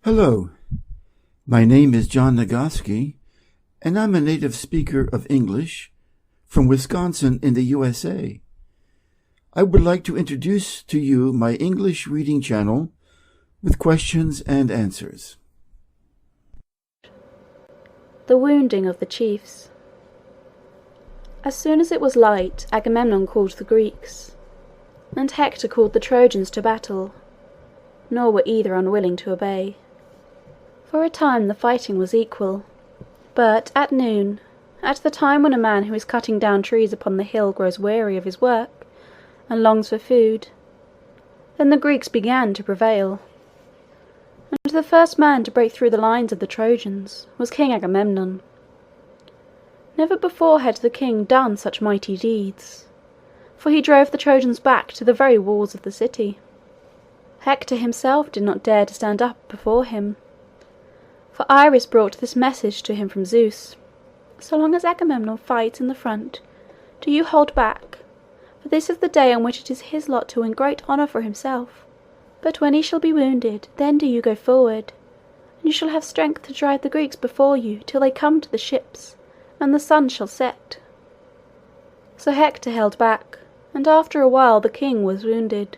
Hello, my name is John Nagoski, and I'm a native speaker of English from Wisconsin in the USA. I would like to introduce to you my English reading channel with questions and answers. The wounding of the chiefs. As soon as it was light, Agamemnon called the Greeks, and Hector called the Trojans to battle, nor were either unwilling to obey. For a time the fighting was equal, but at noon, at the time when a man who is cutting down trees upon the hill grows weary of his work and longs for food, then the Greeks began to prevail. And the first man to break through the lines of the Trojans was King Agamemnon. Never before had the king done such mighty deeds, for he drove the Trojans back to the very walls of the city. Hector himself did not dare to stand up before him, for Iris brought this message to him from Zeus: "So long as Agamemnon fights in the front, do you hold back, for this is the day on which it is his lot to win great honour for himself. But when he shall be wounded, then do you go forward, and you shall have strength to drive the Greeks before you till they come to the ships, and the sun shall set." So Hector held back, and after a while the king was wounded.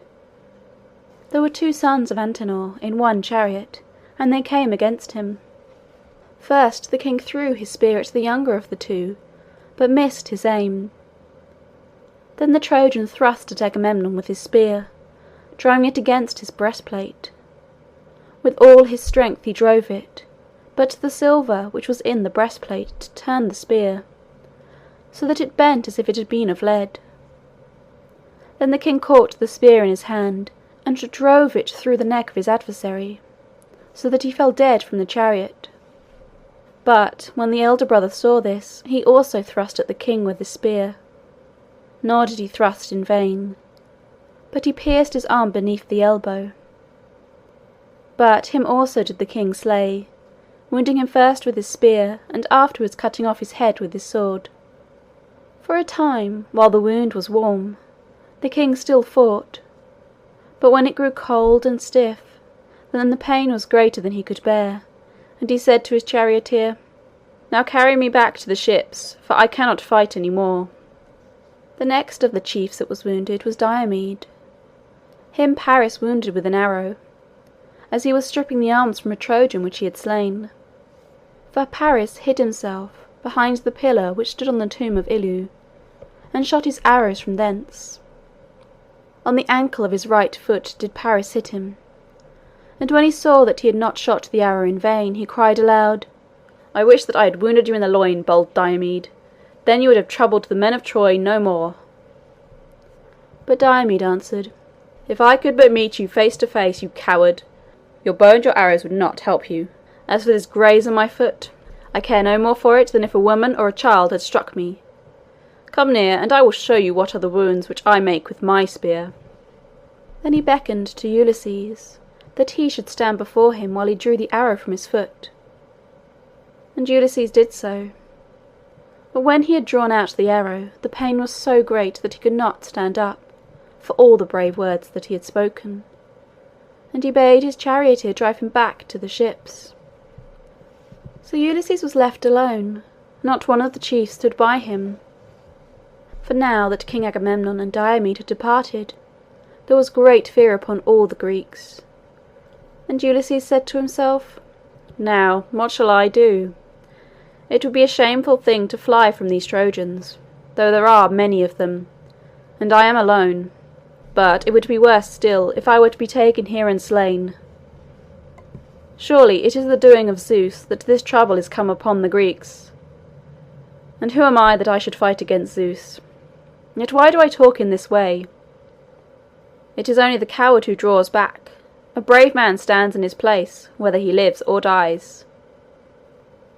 There were 2 sons of Antenor in one chariot, and they came against him. First the king threw his spear at the younger of the 2, but missed his aim. Then the Trojan thrust at Agamemnon with his spear, driving it against his breastplate. With all his strength he drove it, but the silver which was in the breastplate turned the spear, so that it bent as if it had been of lead. Then the king caught the spear in his hand, and drove it through the neck of his adversary, so that he fell dead from the chariot. But when the elder brother saw this, he also thrust at the king with his spear. Nor did he thrust in vain, but he pierced his arm beneath the elbow. But him also did the king slay, wounding him first with his spear, and afterwards cutting off his head with his sword. For a time, while the wound was warm, the king still fought, but when it grew cold and stiff, then the pain was greater than he could bear, and he said to his charioteer, "Now carry me back to the ships, for I cannot fight any more." The next of the chiefs that was wounded was Diomed. Him Paris wounded with an arrow, as he was stripping the arms from a Trojan which he had slain. For Paris hid himself behind the pillar which stood on the tomb of Ilu, and shot his arrows from thence. On the ankle of his right foot did Paris hit him, and when he saw that he had not shot the arrow in vain, he cried aloud, "I wish that I had wounded you in the loin, bold Diomed. Then you would have troubled the men of Troy no more." But Diomed answered, "If I could but meet you face to face, you coward, your bow and your arrows would not help you. As for this graze on my foot, I care no more for it than if a woman or a child had struck me. Come near, and I will show you what are the wounds which I make with my spear." Then he beckoned to Ulysses, that he should stand before him while he drew the arrow from his foot. And Ulysses did so. But when he had drawn out the arrow, the pain was so great that he could not stand up, for all the brave words that he had spoken, and he bade his charioteer drive him back to the ships. So Ulysses was left alone, not one of the chiefs stood by him. For now that King Agamemnon and Diomed had departed, there was great fear upon all the Greeks. And Ulysses said to himself, "Now, what shall I do? It would be a shameful thing to fly from these Trojans, though there are many of them, and I am alone. But it would be worse still if I were to be taken here and slain. Surely it is the doing of Zeus that this trouble is come upon the Greeks. And who am I that I should fight against Zeus? Yet why do I talk in this way? It is only the coward who draws back. A brave man stands in his place, whether he lives or dies."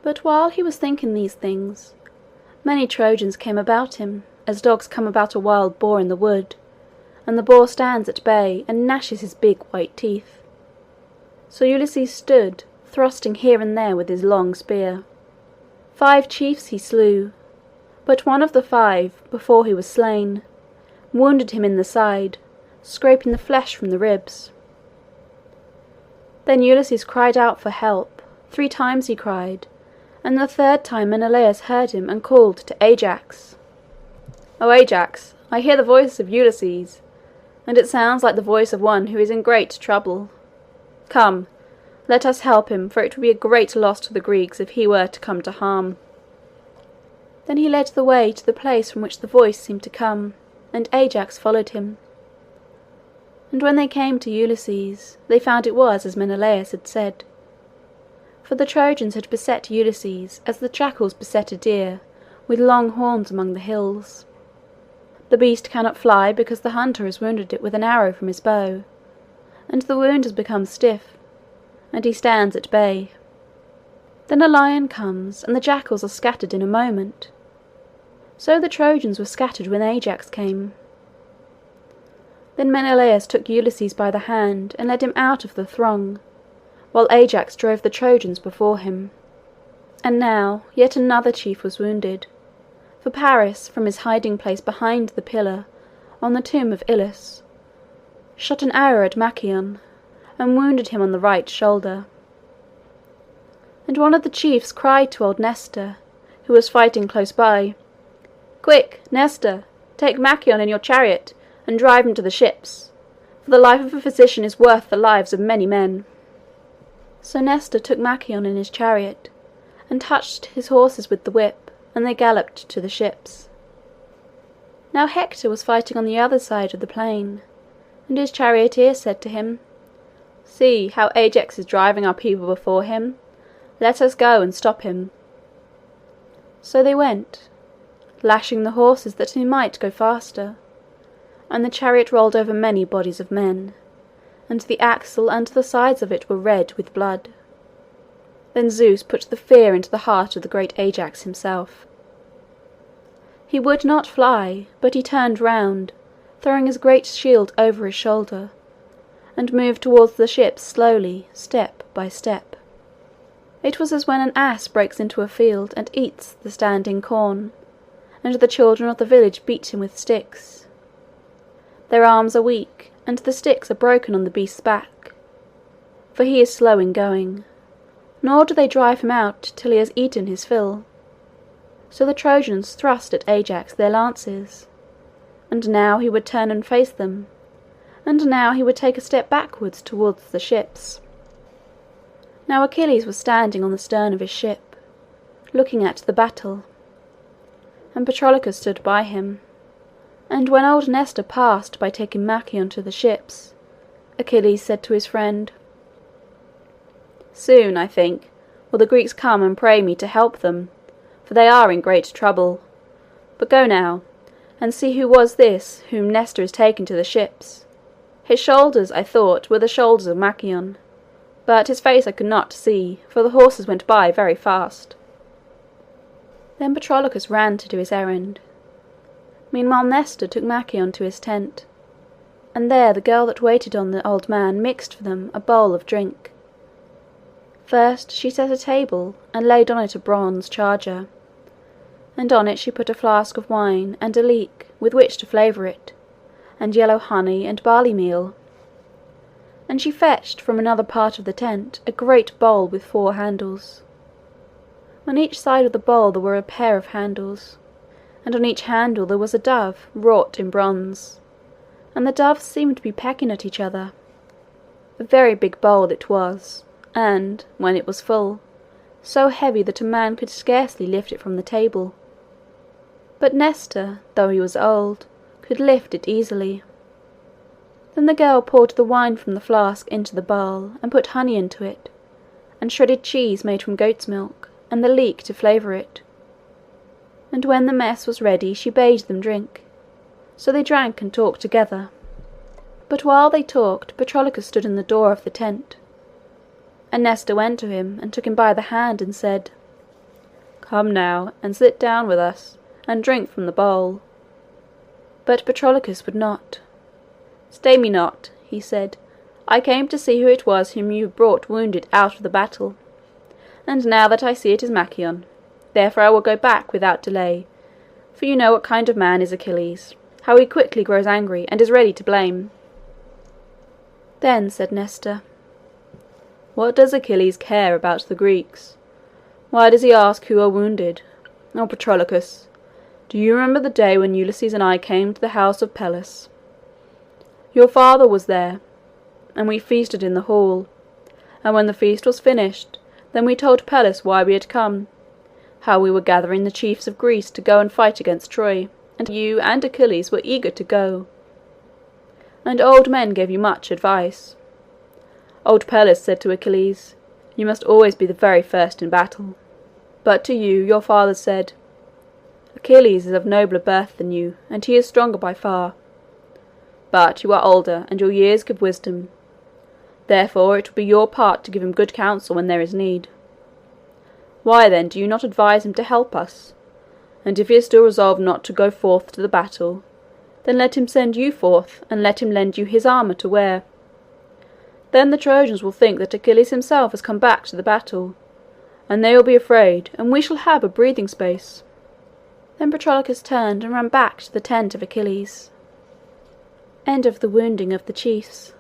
But while he was thinking these things, many Trojans came about him, as dogs come about a wild boar in the wood, and the boar stands at bay and gnashes his big white teeth. So Ulysses stood, thrusting here and there with his long spear. 5 chiefs he slew, but one of the 5, before he was slain, wounded him in the side, scraping the flesh from the ribs. Then Ulysses cried out for help. 3 times he cried, and the 3rd time Menelaus heard him and called to Ajax. "O Ajax, I hear the voice of Ulysses, and it sounds like the voice of one who is in great trouble. Come, let us help him, for it would be a great loss to the Greeks if he were to come to harm." Then he led the way to the place from which the voice seemed to come, and Ajax followed him. And when they came to Ulysses, they found it was as Menelaus had said. For the Trojans had beset Ulysses as the jackals beset a deer, with long horns among the hills. The beast cannot fly because the hunter has wounded it with an arrow from his bow, and the wound has become stiff, and he stands at bay. Then a lion comes, and the jackals are scattered in a moment. So the Trojans were scattered when Ajax came. Then Menelaus took Ulysses by the hand and led him out of the throng, while Ajax drove the Trojans before him. And now yet another chief was wounded, for Paris, from his hiding place behind the pillar on the tomb of Ilus, shot an arrow at Machaon, and wounded him on the right shoulder. And one of the chiefs cried to old Nestor, who was fighting close by, "Quick, Nestor, take Machaon in your chariot, and drive him to the ships, for the life of a physician is worth the lives of many men." So Nestor took Machaon in his chariot, and touched his horses with the whip, and they galloped to the ships. Now Hector was fighting on the other side of the plain, and his charioteer said to him, "See how Ajax is driving our people before him. Let us go and stop him." So they went, lashing the horses that they might go faster, and the chariot rolled over many bodies of men, and the axle and the sides of it were red with blood. Then Zeus put the fear into the heart of the great Ajax himself. He would not fly, but he turned round, throwing his great shield over his shoulder, and moved towards the ships slowly, step by step. It was as when an ass breaks into a field and eats the standing corn, and the children of the village beat him with sticks. Their arms are weak, and the sticks are broken on the beast's back, for he is slow in going, nor do they drive him out till he has eaten his fill. So the Trojans thrust at Ajax their lances, and now he would turn and face them, and now he would take a step backwards towards the ships. Now Achilles was standing on the stern of his ship, looking at the battle, and Patroclus stood by him. And when old Nestor passed by taking Machaon to the ships, Achilles said to his friend, "Soon, I think, will the Greeks come and pray me to help them, for they are in great trouble. But go now, and see who was this whom Nestor is taking to the ships. His shoulders, I thought, were the shoulders of Machaon, but his face I could not see, for the horses went by very fast." Then Patroclus ran to do his errand. Meanwhile Nestor took Machaon to his tent, and there the girl that waited on the old man mixed for them a bowl of drink. First she set a table, and laid on it a bronze charger, and on it she put a flask of wine and a leek with which to flavour it, and yellow honey and barley meal. And she fetched from another part of the tent a great bowl with 4 handles. On each side of the bowl there were a pair of handles, and on each handle there was a dove wrought in bronze, and the doves seemed to be pecking at each other. A very big bowl it was, and, when it was full, so heavy that a man could scarcely lift it from the table. But Nestor, though he was old, could lift it easily. Then the girl poured the wine from the flask into the bowl, and put honey into it, and shredded cheese made from goat's milk, and the leek to flavour it. And when the mess was ready she bade them drink, so they drank and talked together. But while they talked Patroclus stood in the door of the tent, and Nestor went to him and took him by the hand and said, "Come now, and sit down with us, and drink from the bowl." But Patroclus would not. "Stay me not," he said, "I came to see who it was whom you brought wounded out of the battle, and now that I see it is Machaon. Therefore I will go back without delay, for you know what kind of man is Achilles, how he quickly grows angry, and is ready to blame." Then said Nestor, What does Achilles care about the Greeks? Why does he ask who are wounded? Oh, Patroclus, do you remember the day when Ulysses and I came to the house of Peleus? Your father was there, and we feasted in the hall, and when the feast was finished, then we told Peleus why we had come, how we were gathering the chiefs of Greece to go and fight against Troy, and you and Achilles were eager to go. And old men gave you much advice. Old Peleus said to Achilles, "You must always be the very first in battle." But to you your father said, "Achilles is of nobler birth than you, and he is stronger by far. But you are older, and your years give wisdom. Therefore it will be your part to give him good counsel when there is need. Why then do you not advise him to help us? And if he is still resolved not to go forth to the battle, then let him send you forth, and let him lend you his armour to wear. Then the Trojans will think that Achilles himself has come back to the battle, and they will be afraid, and we shall have a breathing space." Then Patroclus turned and ran back to the tent of Achilles. End of the wounding of the chiefs.